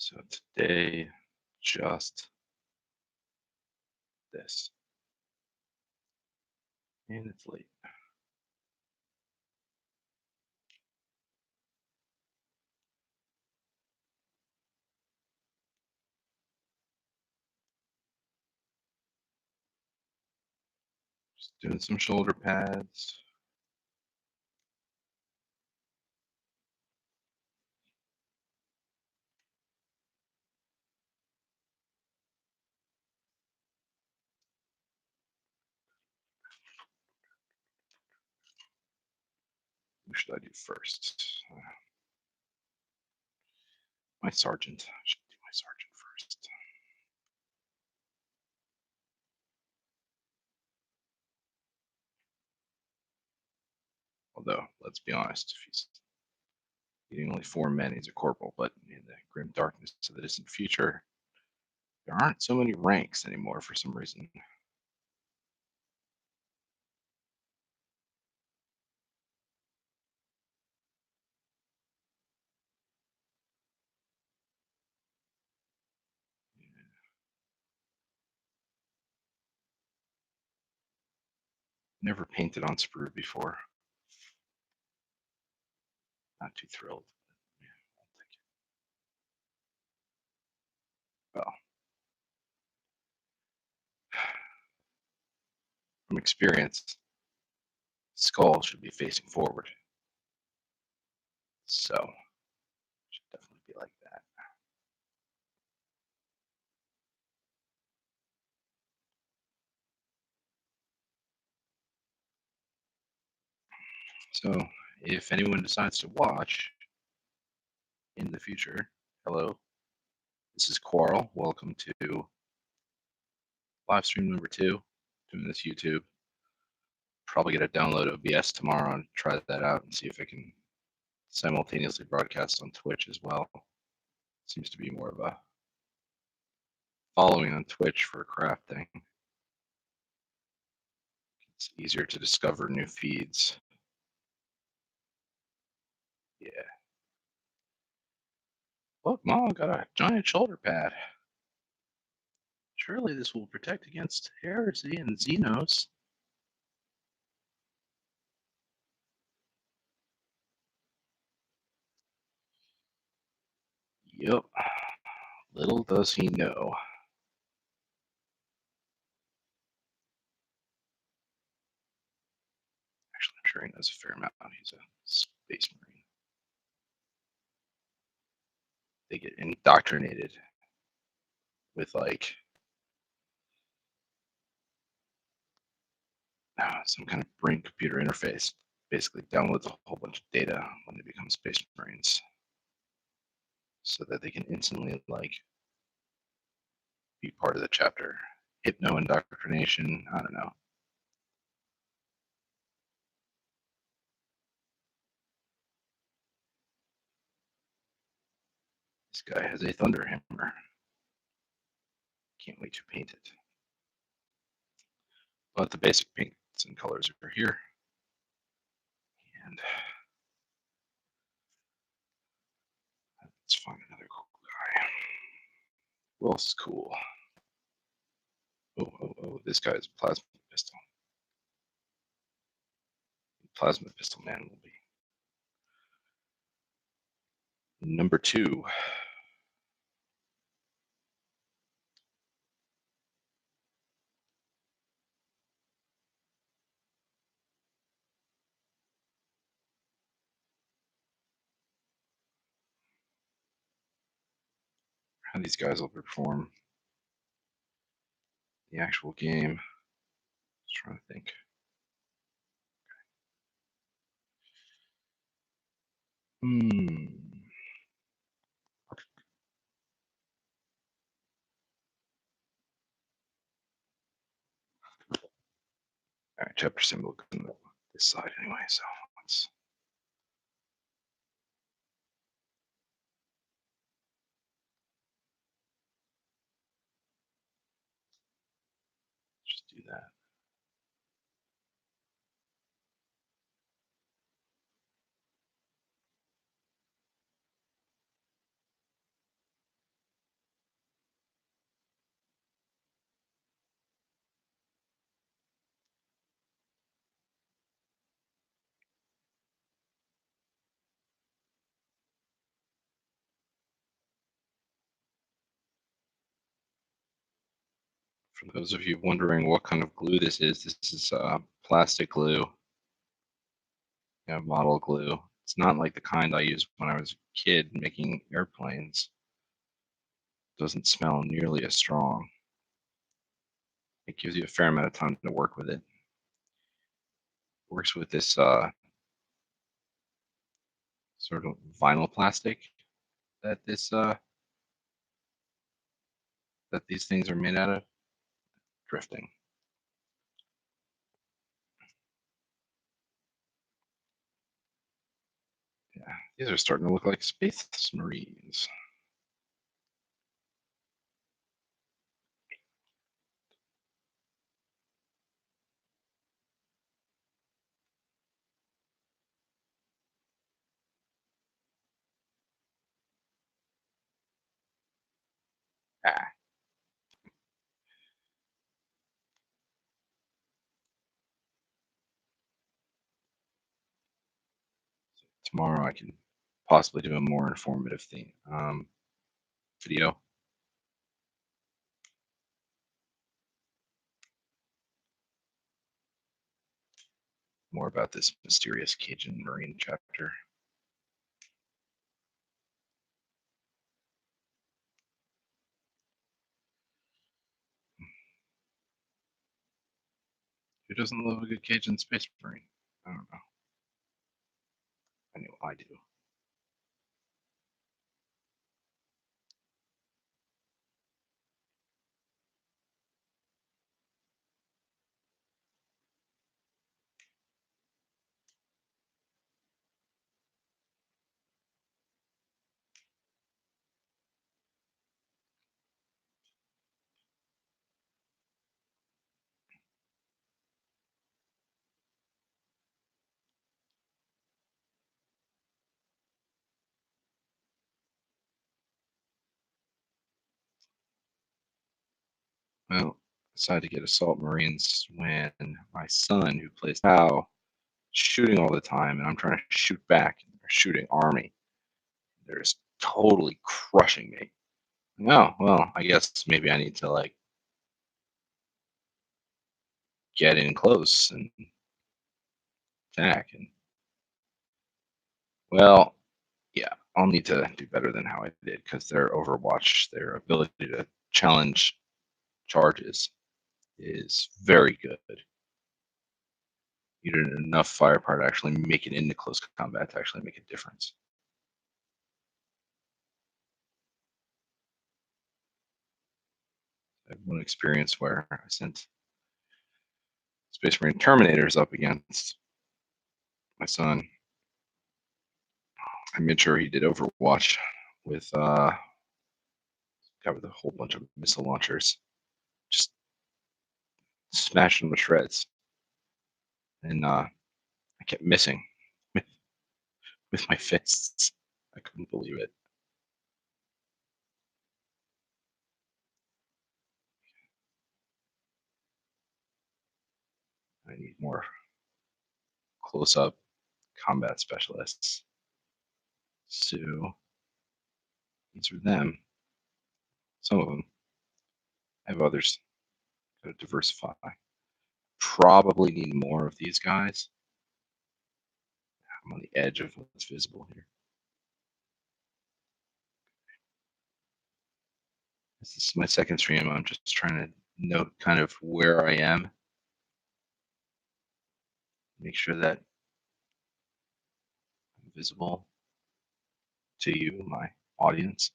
So today, just this. And it's late. Just doing some shoulder pads. Who should I do first? My sergeant. I should do my sergeant first. Although, let's be honest, if he's eating only 4 men, he's a corporal. But in the grim darkness of the distant future, there aren't so many ranks anymore for some reason. Never painted on sprue before. Not too thrilled. Yeah, I'll take it. Well, from experience, skull should be facing forward. So, should definitely be like that. So, if anyone decides to watch in the future, hello, this is Quarrel. Welcome to live stream number 2, doing this YouTube. Probably get a download OBS tomorrow and try that out and see if I can simultaneously broadcast on Twitch as well. Seems to be more of a following on Twitch for crafting. It's easier to discover new feeds. Yeah. Look, Mom got a giant shoulder pad. Surely this will protect against heresy and Xenos. Yep. Little does he know. Actually, I'm sure he knows a fair amount. He's a space marine. They get indoctrinated with like some kind of brain computer interface. Basically, downloads a whole bunch of data when they become space marines, so that they can instantly like be part of the chapter. Hypno indoctrination. I don't know. This guy has a thunder hammer. Can't wait to paint it. But the basic paints and colors are here. And let's find another cool guy. Who else is cool? Oh, this guy's plasma pistol. Plasma pistol man will be number 2. How these guys will perform the actual game. Just trying to think. All right, chapter symbol on this side anyway, so let's just do that. For those of you wondering what kind of glue this is plastic glue, model glue. It's not like the kind I used when I was a kid making airplanes. Doesn't smell nearly as strong. It gives you a fair amount of time to work with it. Works with this sort of vinyl plastic that that these things are made out of. Drifting. Yeah, these are starting to look like space marines. Ah, tomorrow I can possibly do a more informative thing video, more about this mysterious Cajun Marine chapter. Who doesn't love a good Cajun Space Marine? I don't know. I know I do. Well, I decided to get assault marines when my son, who plays POW, shooting all the time, and I'm trying to shoot back. They're shooting army. They're just totally crushing me. No, well, I guess maybe I need to like get in close and attack. And well, yeah, I'll need to do better than how I did because their Overwatch, their ability to challenge charges is very good. You need enough firepower to actually make it into close combat to actually make a difference. I had one experience where I sent Space Marine Terminators up against my son. I made sure he did Overwatch with with a whole bunch of missile launchers, just smashing them to shreds. And I kept missing with, with my fists. I couldn't believe it. I need more close-up combat specialists. So these are them. Some of them. I have others. Got to diversify. Probably need more of these guys. I'm on the edge of what's visible here. This is my second stream. I'm just trying to note kind of where I am. Make sure that I'm visible to you, my audience.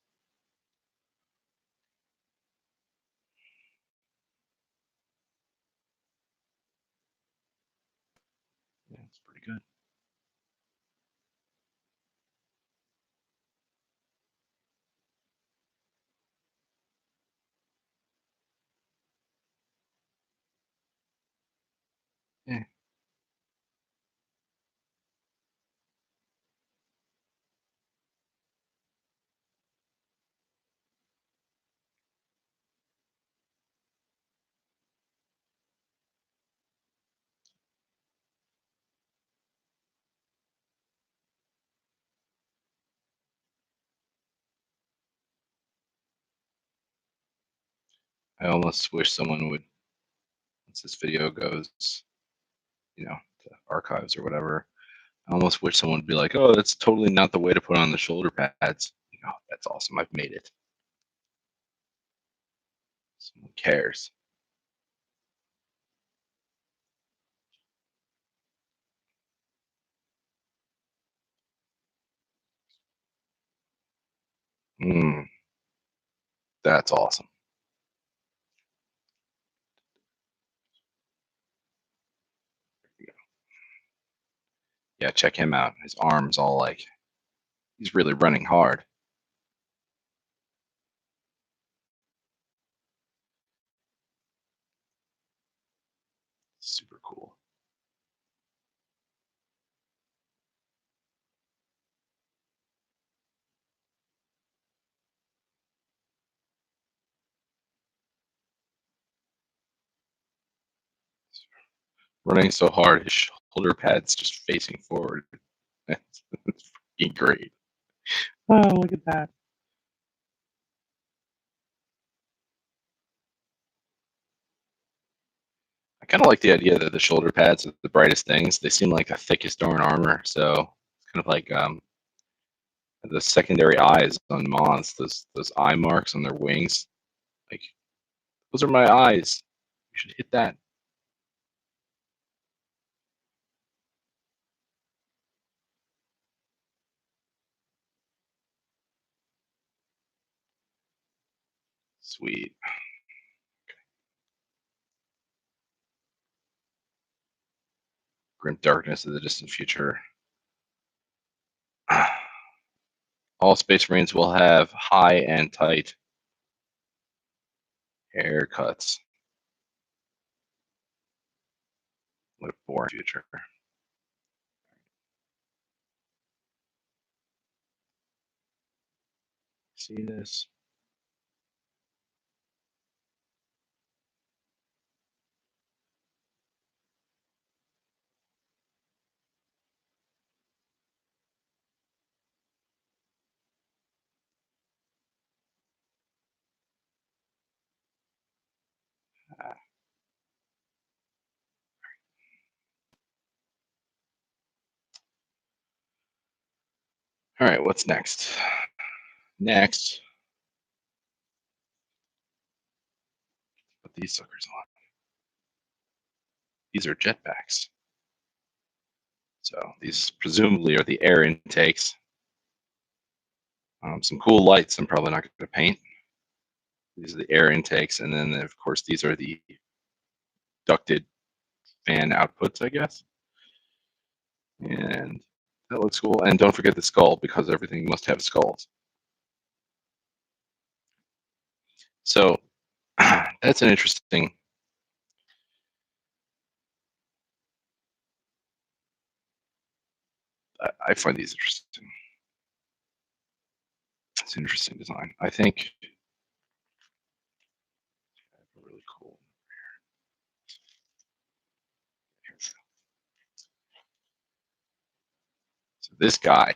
Yeah, it's pretty good. Yeah. I almost wish someone would, once this video goes, to archives or whatever, I almost wish someone would be like, "Oh, that's totally not the way to put on the shoulder pads." That's awesome. I've made it. Someone cares. Mm, that's awesome. Yeah, check him out. His arms all like he's really running hard. Super cool. Running so hard, his shoulder pads just facing forward. It's freaking great. Oh, look at that. I kind of like the idea that the shoulder pads are the brightest things. They seem like the thickest darn armor. So it's kind of like the secondary eyes on moths, those eye marks on their wings. Like those are my eyes. You should hit that. Sweet. Grim darkness of the distant future. All Space Marines will have high and tight haircuts. What a boring future. See this? All right, what's next? Next, put these suckers on. These are jetpacks. So these presumably are the air intakes. Some cool lights I'm probably not going to paint. These are the air intakes, and then of course these are the ducted fan outputs, I guess. And that looks cool. And don't forget the skull, because everything must have skulls. So that's an interesting. I find these interesting. It's an interesting design. I think really cool. So this guy,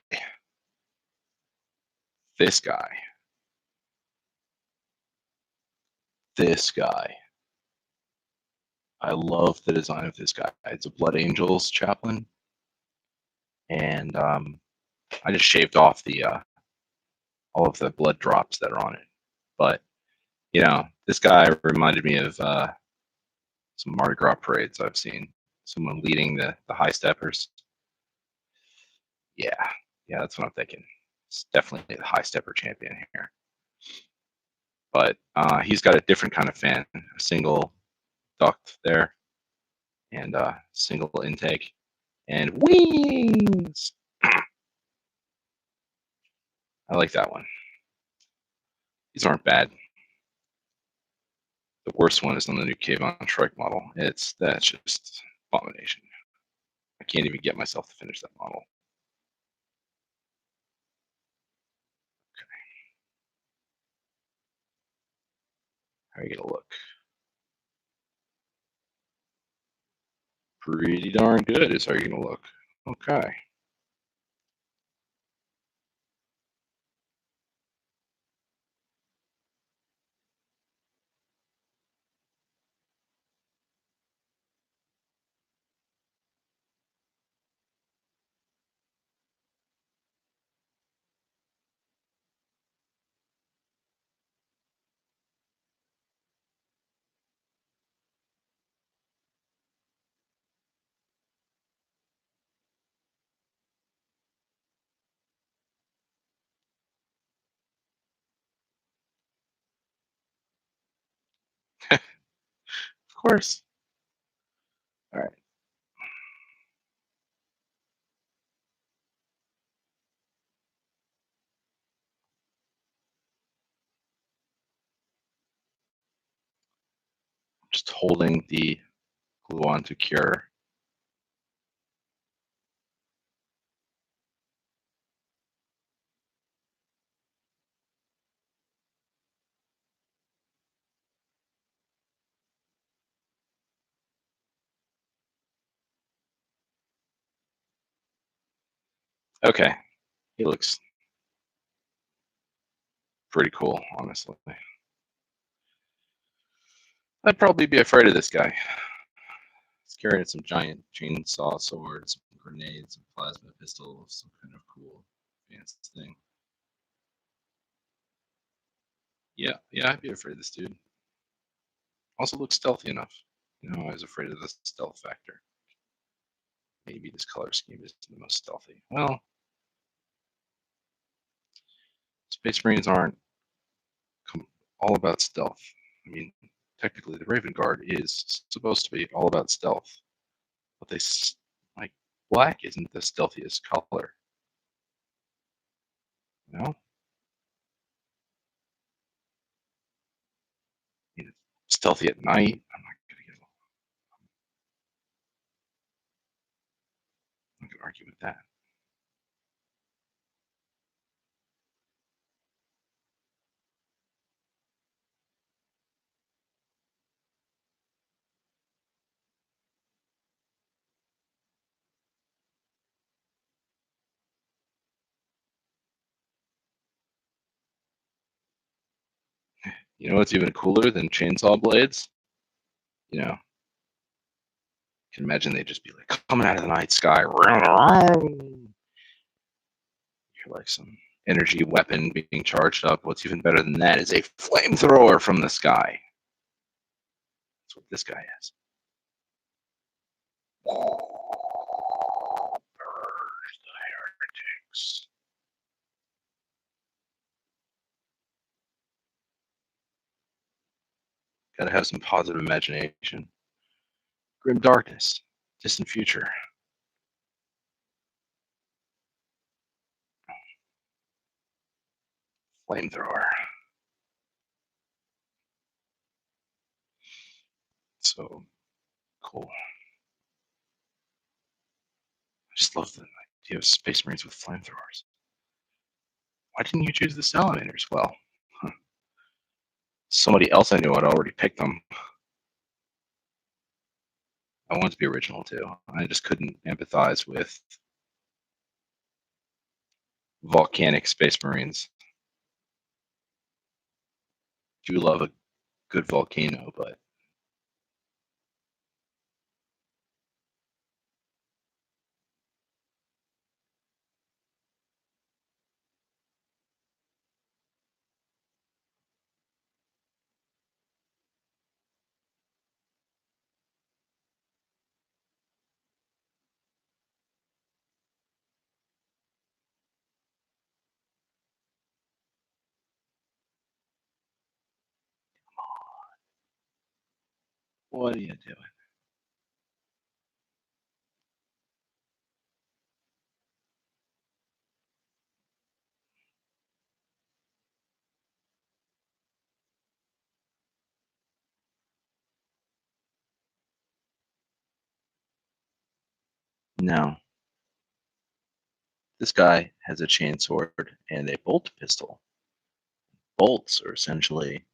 this guy, this guy. I love the design of this guy. It's a Blood Angels chaplain, and I just shaved off the all of the blood drops that are on it. But this guy reminded me of some Mardi Gras parades I've seen. Someone leading the high steppers. Yeah, yeah, that's what I'm thinking. It's definitely the high stepper champion here. But he's got a different kind of fan, a single duct there, and a single intake, and wings. I like that one. These aren't bad. The worst one is on the new Kayvon Shrike model. That's just abomination. I can't even get myself to finish that model. How are you gonna look? Pretty darn good is how you're gonna look. Okay. course. All right. Just holding the glue on to cure. Okay. He looks pretty cool, honestly. I'd probably be afraid of this guy. He's carrying some giant chainsaw swords, some grenades, a plasma pistol, some kind of cool advanced thing. Yeah, I'd be afraid of this dude. Also looks stealthy enough. I was afraid of the stealth factor. Maybe this color scheme isn't the most stealthy. Well, Space Marines aren't all about stealth. I mean, technically, the Raven Guard is supposed to be all about stealth, but like black isn't the stealthiest color. You know, I mean, stealthy at night. I'm not gonna argue with that. You know what's even cooler than chainsaw blades? You know, you can imagine they'd just be like coming out of the night sky. You're like some energy weapon being charged up. What's even better than that is a flamethrower from the sky. That's what this guy is. Heretics. Gotta have some positive imagination. Grim darkness, distant future, flamethrower. So cool. I just love the idea of Space Marines with flamethrowers. Why didn't you choose the salamanders? Well, somebody else I knew had already picked them. I wanted to be original too. I just couldn't empathize with volcanic Space Marines. I do love a good volcano, but what are you doing? No. This guy has a chainsword and a bolt pistol. Bolts are essentially,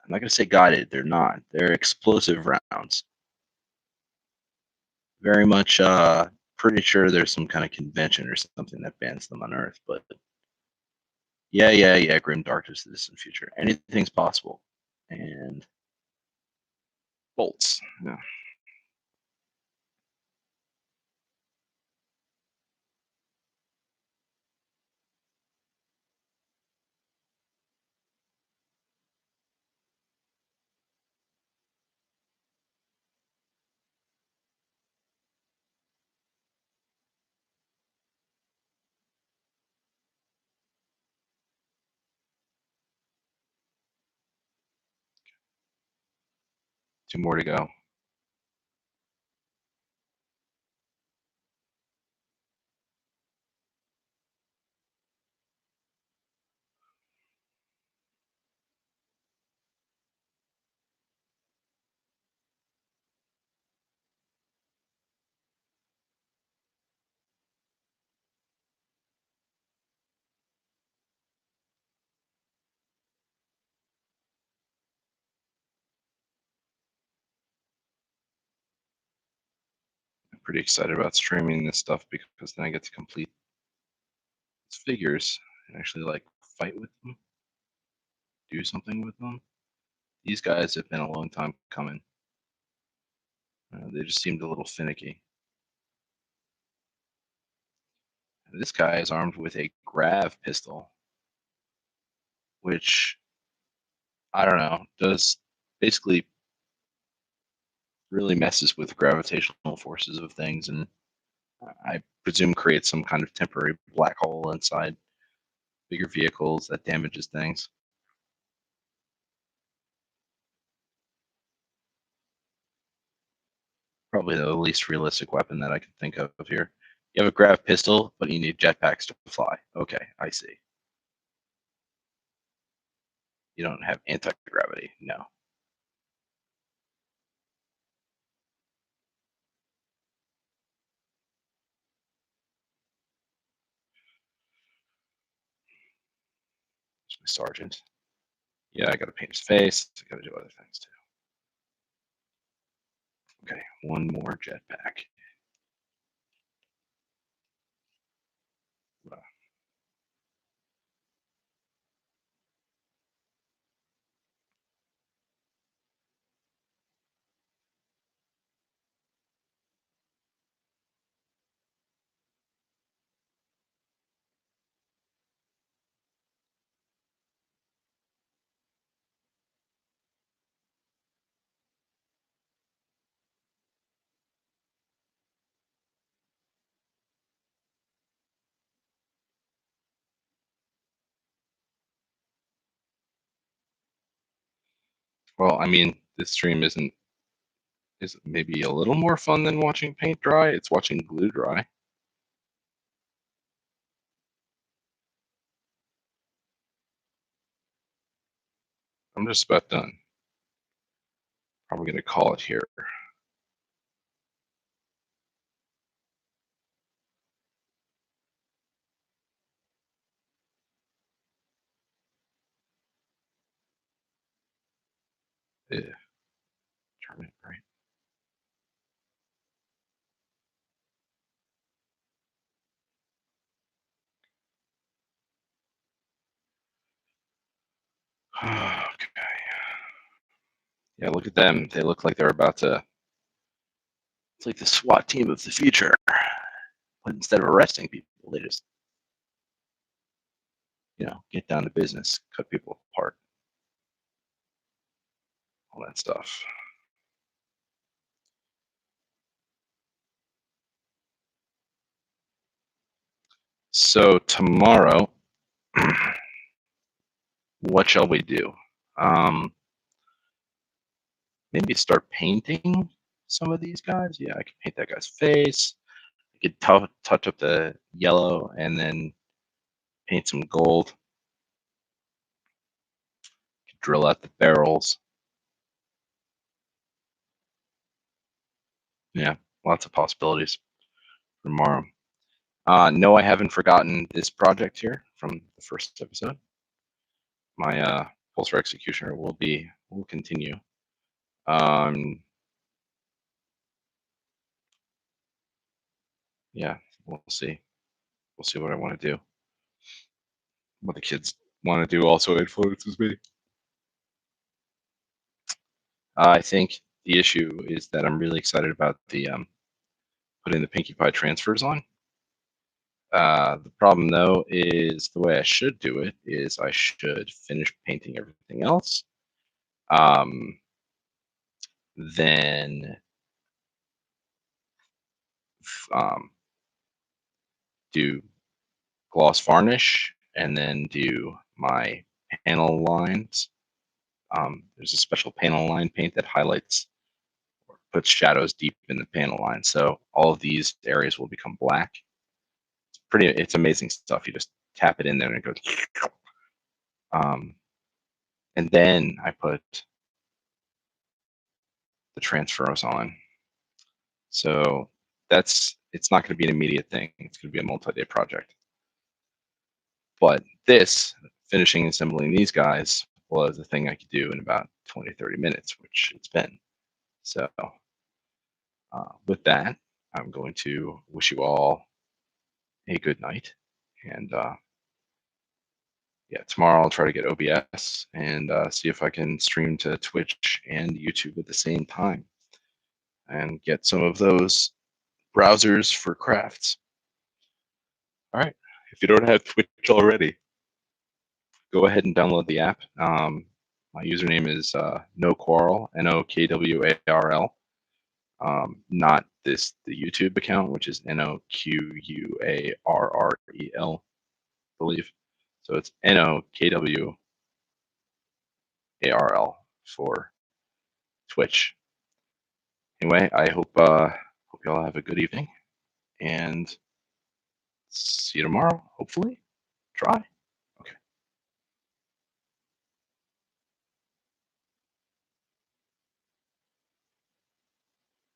I'm not going to say guided, they're not. They're explosive rounds. Very much pretty sure there's some kind of convention or something that bans them on Earth, but yeah, grim darkness, the distant future. Anything's possible. And bolts. Yeah. 2 more to go. I'm pretty excited about streaming this stuff because then I get to complete these figures and actually like fight with them, do something with them. These guys have been a long time coming. They just seemed a little finicky. And this guy is armed with a grav pistol, which I don't know, does basically really messes with gravitational forces of things, and I presume creates some kind of temporary black hole inside bigger vehicles that damages things. Probably the least realistic weapon that I can think of here. You have a grav pistol, but you need jetpacks to fly. Okay, I see. You don't have anti-gravity. No. It's my sergeant. Yeah, I gotta paint his face. I gotta do other things too. Okay, one more jetpack. Well, I mean, this stream is maybe a little more fun than watching paint dry. It's watching glue dry. I'm just about done. Probably gonna call it here. Yeah, turn it right. Okay. Yeah, look at them. They look like they're about to. It's like the SWAT team of the future. But instead of arresting people, they just, get down to business, cut people apart, all that stuff. So tomorrow, what shall we do? Um, Maybe start painting some of these guys. Yeah, I could paint that guy's face. I could touch up the yellow and then paint some gold. Drill out the barrels. Yeah, lots of possibilities for tomorrow. No, I haven't forgotten this project here from the first episode. My Pulsar Executioner will continue. Yeah, we'll see. We'll see what I want to do. What the kids want to do also influences me. I think the issue is that I'm really excited about the putting the Pinkie Pie transfers on. The problem though is the way I should do it is I should finish painting everything else. Then um, do gloss varnish and then do my panel lines. There's a special panel line paint that highlights puts shadows deep in the panel line. So all of these areas will become black. It's amazing stuff. You just tap it in there and it goes. And then I put the transfers on. So it's not going to be an immediate thing. It's going to be a multi-day project. But this, finishing and assembling these guys, was a thing I could do in about 20, 30 minutes, which it's been. So with that, I'm going to wish you all a good night. And yeah, tomorrow I'll try to get OBS and see if I can stream to Twitch and YouTube at the same time and get some of those browsers for crafts. All right. If you don't have Twitch already, go ahead and download the app. My username is NoQuarl, NOKWARL. Not the YouTube account, which is NOQUARREL, I believe. So it's NOKWARL for Twitch. Anyway, I hope you all have a good evening and see you tomorrow. Hopefully, try.